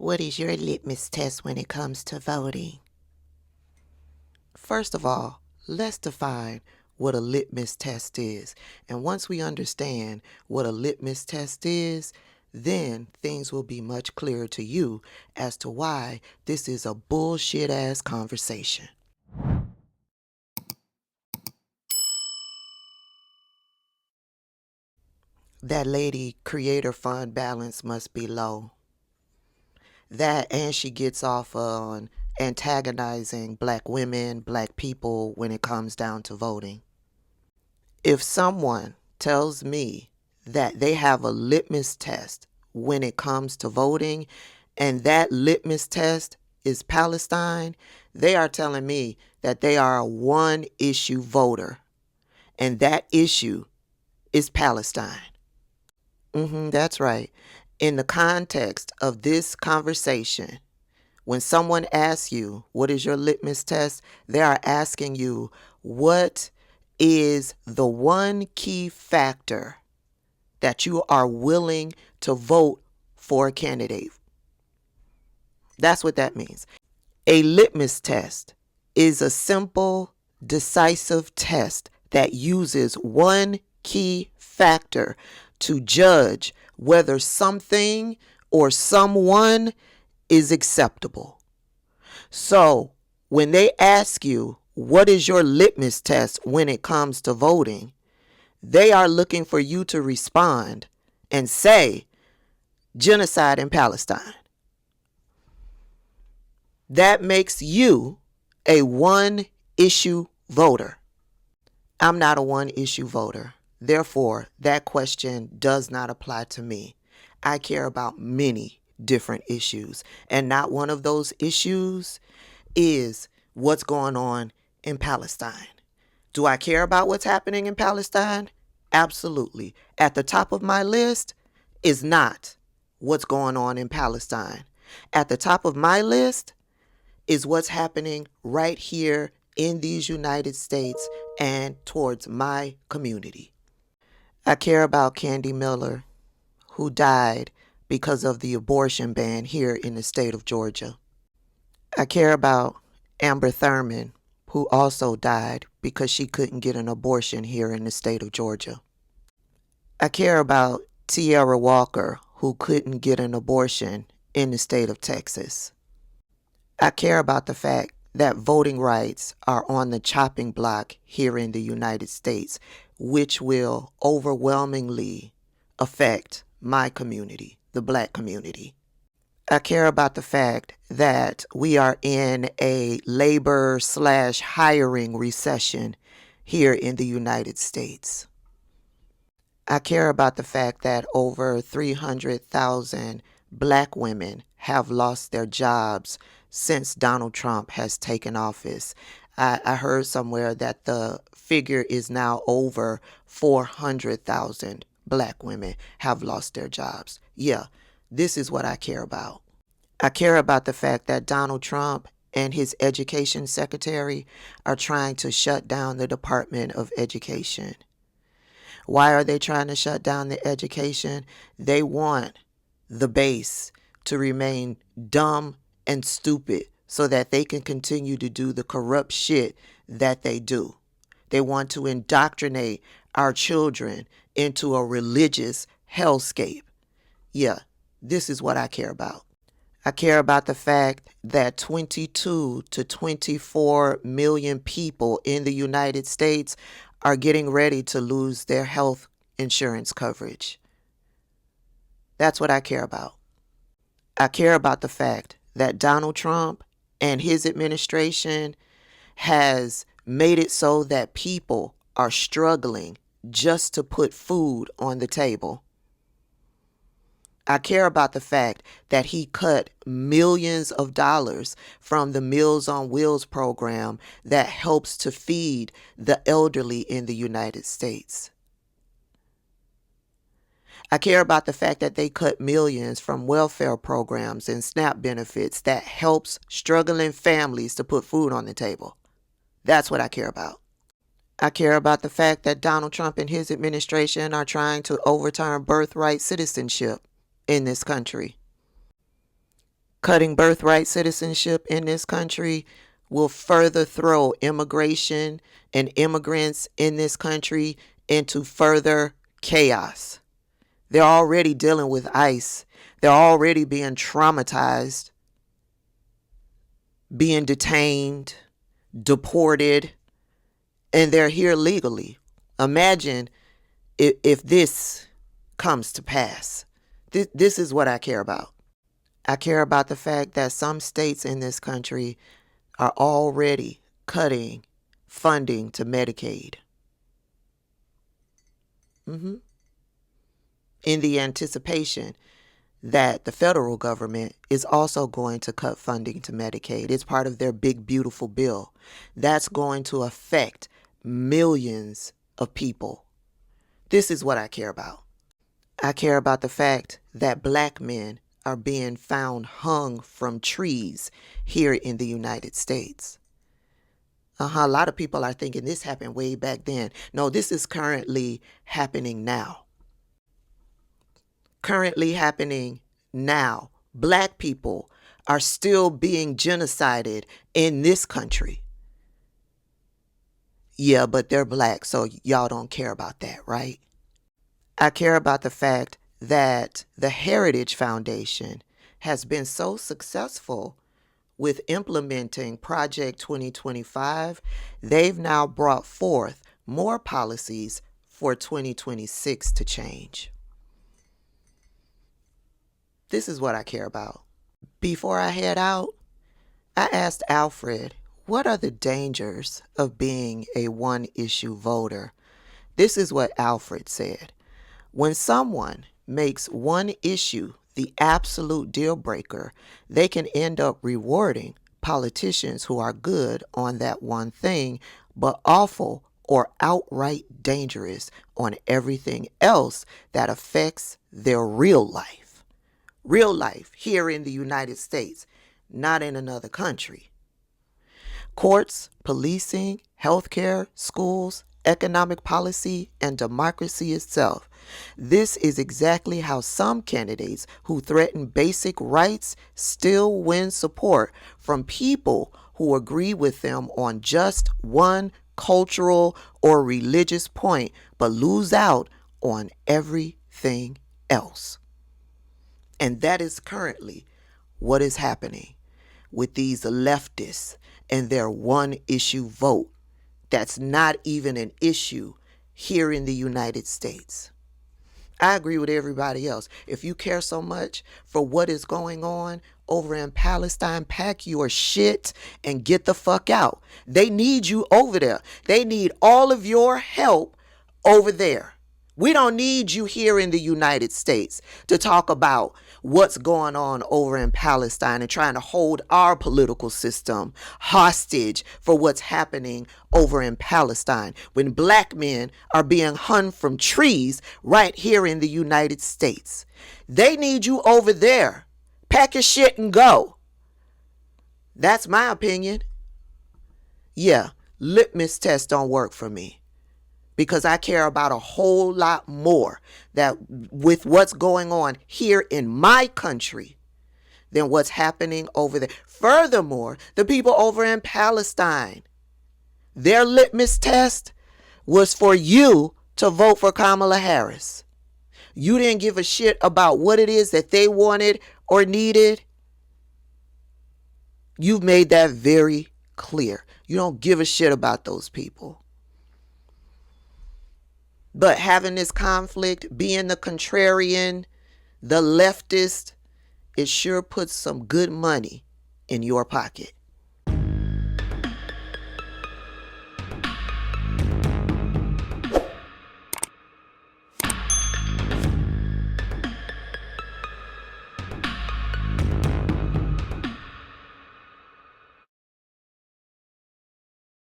What is your litmus test when it comes to voting? First of all, let's define what a litmus test is. And once we understand what a litmus test is, then things will be much clearer to you as to why this is a bullshit ass conversation. That lady creator fund balance must be low. That, and she gets off on antagonizing black women, black people when it comes down to voting. If someone tells me that they have a litmus test when it comes to voting, and that litmus test is Palestine, they are telling me that they are a one-issue voter, and that issue is Palestine. That's right. In the context of this conversation, when someone asks you, what is your litmus test? They are asking you, what is the one key factor that you are willing to vote for a candidate? That's what that means. A litmus test is a simple, decisive test that uses one key factor to judge whether something or someone is acceptable. So when they ask you, what is your litmus test when it comes to voting, they are looking for you to respond and say, genocide in Palestine. That makes you a one-issue voter. I'm not a one-issue voter. Therefore, that question does not apply to me. I care about many different issues, and not one of those issues is what's going on in Palestine. Do I care about what's happening in Palestine? Absolutely. At the top of my list is not what's going on in Palestine. At the top of my list is what's happening right here in these United States and towards my community. I care about Candy Miller, who died because of the abortion ban here in the state of Georgia. I care about Amber Thurman, who also died because she couldn't get an abortion here in the state of Georgia. I care about Tierra Walker, who couldn't get an abortion in the state of Texas. I care about the fact that voting rights are on the chopping block here in the United States, which will overwhelmingly affect my community, the black community. I care about the fact that we are in a labor/hiring recession here in the United States. I care about the fact that over 300,000 black women have lost their jobs since Donald Trump has taken office. I heard somewhere that the figure is now over 400,000 black women have lost their jobs. Yeah, this is what I care about. I care about the fact that Donald Trump and his education secretary are trying to shut down the Department of Education. Why are they trying to shut down the education? They want the base to remain dumb and stupid so that they can continue to do the corrupt shit that they do. They want to indoctrinate our children into a religious hellscape. Yeah, this is what I care about. I care about the fact that 22 to 24 million people in the United States are getting ready to lose their health insurance coverage. That's what I care about. I care about the fact that Donald Trump and his administration has made it so that people are struggling just to put food on the table. I care about the fact that he cut millions of dollars from the Meals on Wheels program that helps to feed the elderly in the United States. I care about the fact that they cut millions from welfare programs and SNAP benefits that helps struggling families to put food on the table. That's what I care about. I care about the fact that Donald Trump and his administration are trying to overturn birthright citizenship in this country. Cutting birthright citizenship in this country will further throw immigration and immigrants in this country into further chaos. They're already dealing with ICE. They're already being traumatized, being detained, deported, and they're here legally. Imagine if this comes to pass. This is what I care about. I care about the fact that some states in this country are already cutting funding to Medicaid. In the anticipation that the federal government is also going to cut funding to Medicaid. It's part of their big, beautiful bill. That's going to affect millions of people. This is what I care about. I care about the fact that black men are being found hung from trees here in the United States. A lot of people are thinking this happened way back then. No, this is currently happening now. Currently happening now. Black people are still being genocided in this country. Yeah, but they're black, so y'all don't care about that, right? I care about the fact that the Heritage Foundation has been so successful with implementing Project 2025. They've now brought forth more policies for 2026 to change. This is what I care about. Before I head out, I asked Alfred, what are the dangers of being a one-issue voter? This is what Alfred said. When someone makes one issue the absolute deal breaker, they can end up rewarding politicians who are good on that one thing, but awful or outright dangerous on everything else that affects their real life. Real life here in the United States, not in another country. Courts, policing, healthcare, schools, economic policy, and democracy itself. This is exactly how some candidates who threaten basic rights still win support from people who agree with them on just one cultural or religious point, but lose out on everything else. And that is currently what is happening with these leftists and their one issue vote. That's not even an issue here in the United States. I agree with everybody else. If you care so much for what is going on over in Palestine, pack your shit and get the fuck out. They need you over there. They need all of your help over there. We don't need you here in the United States to talk about what's going on over in Palestine and trying to hold our political system hostage for what's happening over in Palestine when black men are being hung from trees right here in the United States. They need you over there. Pack your shit and go. That's my opinion. Yeah, litmus tests don't work for me. Because I care about a whole lot more that with what's going on here in my country than what's happening over there. Furthermore, the people over in Palestine, their litmus test was for you to vote for Kamala Harris. You didn't give a shit about what it is that they wanted or needed. You've made that very clear. You don't give a shit about those people. But having this conflict, being the contrarian, the leftist, it sure puts some good money in your pocket.